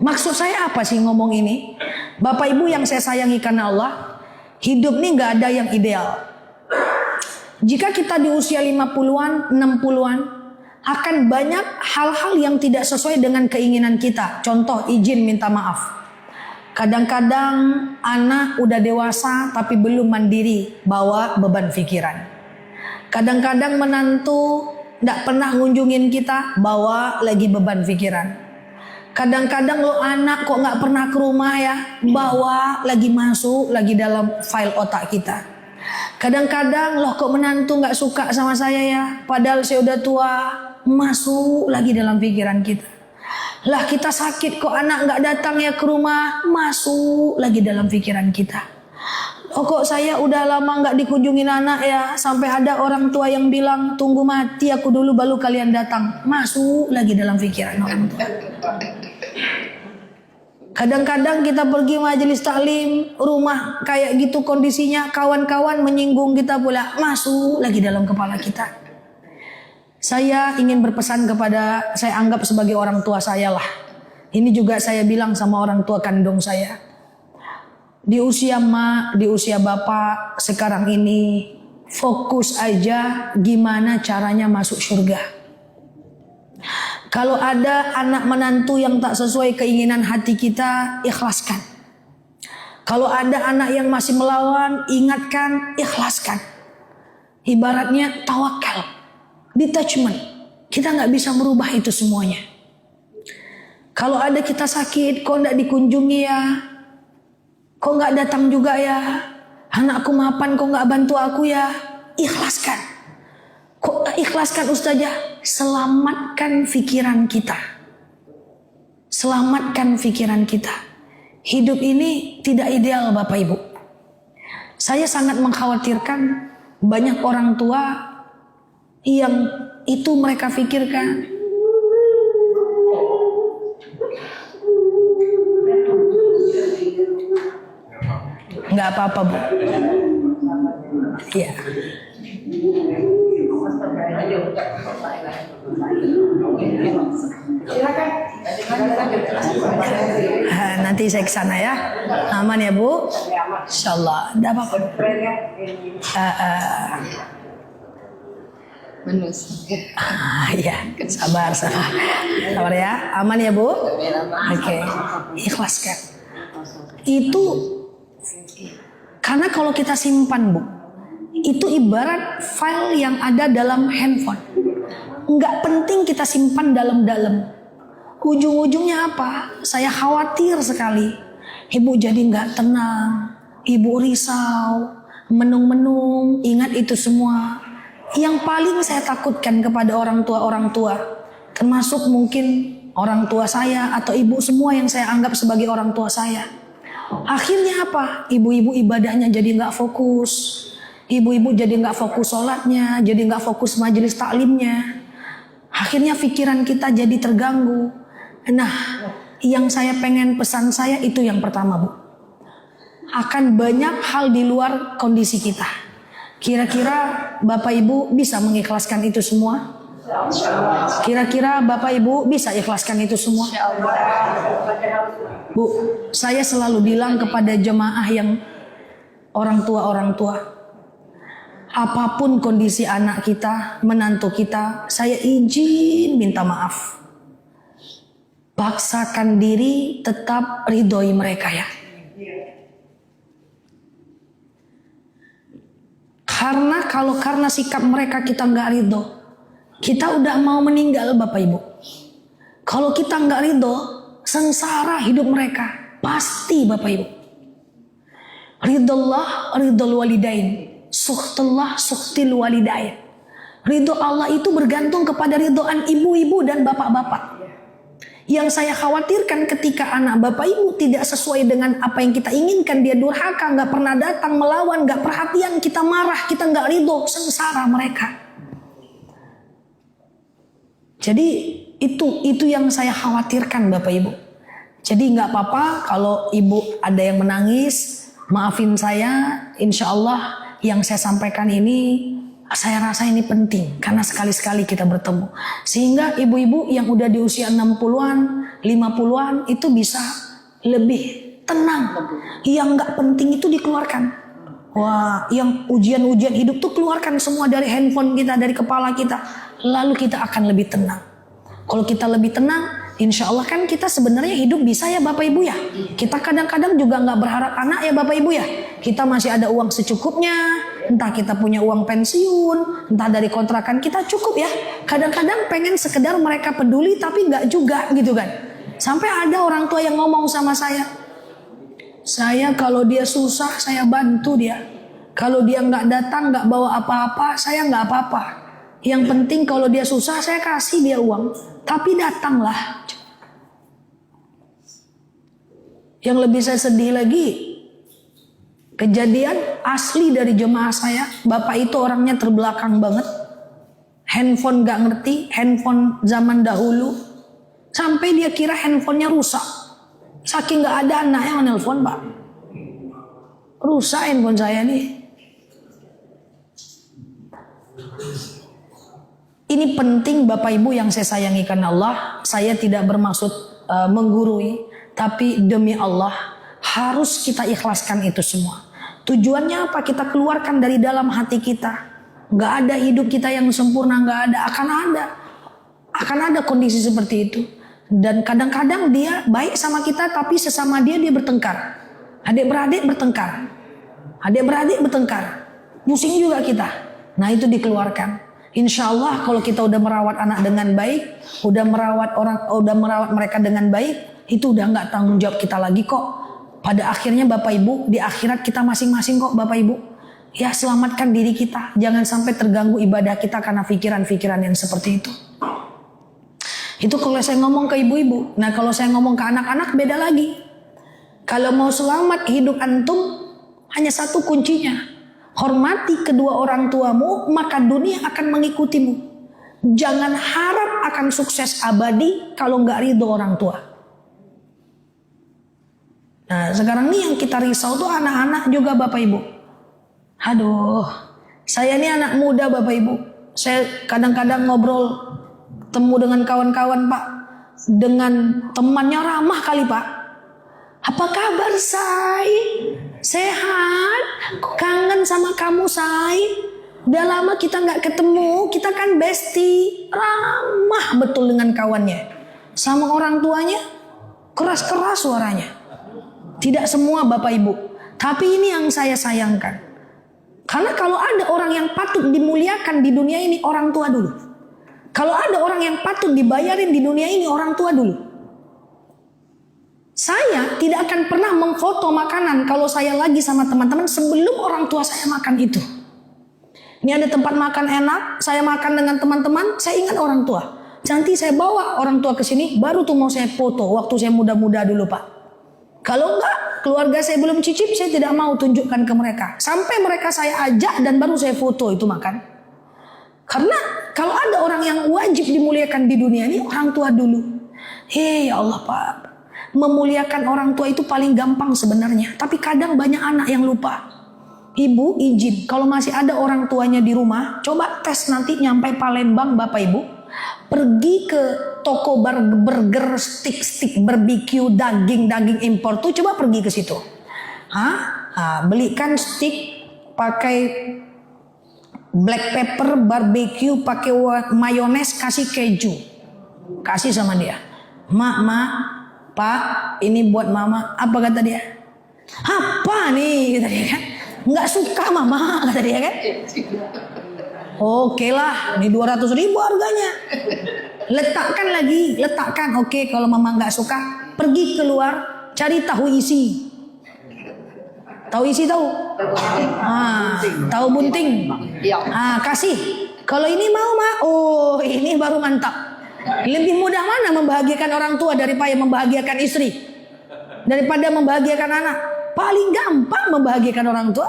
Maksud saya apa sih ngomong ini? Bapak Ibu yang saya sayangi karena Allah, hidup nih gak ada yang ideal. Jika kita di usia 50-an, 60-an, akan banyak hal-hal yang tidak sesuai dengan keinginan kita. Contoh, izin minta maaf. Kadang-kadang anak udah dewasa tapi belum mandiri, bawa beban pikiran. Kadang-kadang menantu gak pernah ngunjungin kita, bawa lagi beban pikiran. Kadang-kadang lo anak kok gak pernah ke rumah ya, bawa lagi masuk lagi dalam file otak kita. Kadang-kadang loh kok menantu gak suka sama saya ya, padahal saya udah tua, masuk lagi dalam pikiran kita. Lah kita sakit kok anak gak datang ya ke rumah, masuk lagi dalam pikiran kita. Oh kok saya udah lama gak dikunjungin anak ya, sampai ada orang tua yang bilang tunggu mati aku dulu baru kalian datang, masuk lagi dalam pikiran orang tua. Kadang-kadang kita pergi majelis taklim, rumah kayak gitu kondisinya, kawan-kawan menyinggung kita pula, masuk lagi dalam kepala kita. Saya ingin berpesan kepada, saya anggap sebagai orang tua saya lah. Ini juga saya bilang sama orang tua kandung saya. Di usia mak, di usia bapak sekarang ini, fokus aja gimana caranya masuk surga. Kalau ada anak menantu yang tak sesuai keinginan hati kita, ikhlaskan. Kalau ada anak yang masih melawan, ingatkan, ikhlaskan. Ibaratnya tawakal, detachment. Kita nggak bisa merubah itu semuanya. Kalau ada kita sakit, kok nggak dikunjungi ya? Kok nggak datang juga ya? Anakku mapan, kok nggak bantu aku ya? Ikhlaskan. Kok nggak ikhlaskan Ustazah? Selamatkan pikiran kita. Selamatkan pikiran kita. Hidup ini tidak ideal Bapak Ibu. Saya sangat mengkhawatirkan banyak orang tua yang itu mereka pikirkan. Nggak apa-apa Bu. Iya. Nanti saya ke sana ya. Aman ya Bu? Insyaallah. Enggak apa-apa. Iya, sabar ya. Aman ya Bu? Oke. Ikhlaskan. Itu karena kalau kita simpan Bu, itu ibarat file yang ada dalam handphone. Nggak penting kita simpan dalam-dalam. Ujung-ujungnya apa? Saya khawatir sekali. Ibu jadi nggak tenang, ibu risau, menung-menung, ingat itu semua. Yang paling saya takutkan kepada orang tua, termasuk mungkin orang tua saya atau ibu semua yang saya anggap sebagai orang tua saya. Akhirnya apa? Ibu-ibu ibadahnya jadi nggak fokus. Ibu-ibu jadi nggak fokus sholatnya, jadi nggak fokus majelis taklimnya. Akhirnya pikiran kita jadi terganggu. Nah, yang saya pengen pesan saya itu yang pertama Bu. Akan banyak hal di luar kondisi kita. Kira-kira Bapak Ibu bisa mengikhlaskan itu semua? Kira-kira Bapak Ibu bisa ikhlaskan itu semua? Bu, saya selalu bilang kepada jemaah yang orang tua, apapun kondisi anak kita, menantu kita, saya izin minta maaf. Paksakan diri tetap ridhoi mereka ya. Karena sikap mereka kita nggak ridho, kita udah mau meninggal Bapak Ibu. Kalau kita nggak ridho, sengsara hidup mereka pasti Bapak Ibu. Ridullah ridul walidain, sukhtullah sukhtil walidain. Ridho Allah itu bergantung kepada ridhoan ibu-ibu dan bapak-bapak. Yang saya khawatirkan ketika anak Bapak Ibu tidak sesuai dengan apa yang kita inginkan, dia durhaka, nggak pernah datang, melawan, nggak perhatian, kita marah, kita nggak ridho, sengsara mereka. Jadi itu yang saya khawatirkan Bapak Ibu. Jadi nggak apa-apa kalau ibu ada yang menangis, maafin saya. Insya Allah yang saya sampaikan ini, saya rasa ini penting karena sekali-sekali kita bertemu. Sehingga ibu-ibu yang udah di usia 60-an, 50-an itu bisa lebih tenang. Yang nggak penting itu dikeluarkan. Wah, yang ujian-ujian hidup tuh keluarkan semua dari handphone kita, dari kepala kita. Lalu kita akan lebih tenang. Kalau kita lebih tenang, insya Allah kan kita sebenarnya hidup bisa ya Bapak Ibu ya. Kita kadang-kadang juga nggak berharap anak ya Bapak Ibu ya. Kita masih ada uang secukupnya. Entah kita punya uang pensiun, entah dari kontrakan kita cukup ya. Kadang-kadang pengen sekedar mereka peduli tapi nggak juga gitu kan. Sampai ada orang tua yang ngomong sama saya kalau dia susah saya bantu dia. Kalau dia nggak datang nggak bawa apa-apa saya nggak apa-apa. Yang penting kalau dia susah saya kasih dia uang. Tapi datanglah. Yang lebih saya sedih lagi, kejadian asli dari jemaah saya. Bapak itu orangnya terbelakang banget. Handphone nggak ngerti, handphone zaman dahulu. Sampai dia kira handphonenya rusak. Saking nggak ada anak yang nelpon Pak. Rusak handphone saya nih. Ini penting Bapak Ibu yang saya sayangi karena Allah. Saya tidak bermaksud menggurui. Tapi demi Allah harus kita ikhlaskan itu semua. Tujuannya apa? Kita keluarkan dari dalam hati kita. Gak ada hidup kita yang sempurna. Gak ada. Akan ada kondisi seperti itu. Dan kadang-kadang dia baik sama kita, tapi sesama dia bertengkar. Adik-beradik bertengkar. Pusing juga kita. Nah itu dikeluarkan. Insya Allah kalau kita udah merawat anak dengan baik, udah merawat mereka dengan baik, itu udah nggak tanggung jawab kita lagi kok. Pada akhirnya Bapak Ibu, di akhirat kita masing-masing kok Bapak Ibu. Ya selamatkan diri kita, jangan sampai terganggu ibadah kita karena pikiran-pikiran yang seperti itu. Itu kalau saya ngomong ke ibu-ibu. Nah kalau saya ngomong ke anak-anak beda lagi. Kalau mau selamat hidup antum, hanya satu kuncinya. Hormati kedua orang tuamu, maka dunia akan mengikutimu. Jangan harap akan sukses abadi kalau nggak ridho orang tua. Nah sekarang nih yang kita risau tuh anak-anak juga Bapak Ibu. Aduh, saya ini anak muda Bapak Ibu. Saya kadang-kadang ngobrol, temu dengan kawan-kawan Pak, dengan temannya ramah kali Pak. Apa kabar Say? Sehat? Kangen sama kamu Say? Udah lama kita nggak ketemu, kita kan bestie. Ramah betul dengan kawannya. Sama orang tuanya keras-keras suaranya. Tidak semua Bapak Ibu, tapi ini yang saya sayangkan. Karena kalau ada orang yang patut dimuliakan di dunia ini, orang tua dulu. Kalau ada orang yang patut dibayarin di dunia ini, orang tua dulu. Saya tidak akan pernah memfoto makanan kalau saya lagi sama teman-teman sebelum orang tua saya makan itu. Ini ada tempat makan enak, saya makan dengan teman-teman, saya ingat orang tua. Nanti saya bawa orang tua ke sini, baru tuh mau saya foto waktu saya muda-muda dulu Pak. Kalau enggak, keluarga saya belum cicip, saya tidak mau tunjukkan ke mereka. Sampai mereka saya ajak dan baru saya foto itu makan. Karena kalau ada orang yang wajib dimuliakan di dunia ini, orang tua dulu. Ya Allah Pak, memuliakan orang tua itu paling gampang sebenarnya. Tapi kadang banyak anak yang lupa. Ibu izin, kalau masih ada orang tuanya di rumah, coba tes nanti nyampe Palembang Bapak Ibu. Pergi ke toko burger, stick barbecue, daging impor tuh, coba pergi ke situ. Belikan stick pakai black pepper, barbecue, pakai mayones, kasih keju, kasih sama dia. Mak, Pak, ini buat mama. Apa kata dia? Apa nih? Kata dia kan. Nggak suka mama, kata dia kan. Oke lah, ini 200.000 harganya. Letakkan. Oke, kalau mama nggak suka, pergi keluar, cari tahu isi. Tahu isi tahu? Tahu bunting. Kasih. Kalau ini mau Mak, oh ini baru mantap. Lebih mudah mana membahagiakan orang tua daripada membahagiakan istri, daripada membahagiakan anak? Paling gampang membahagiakan orang tua.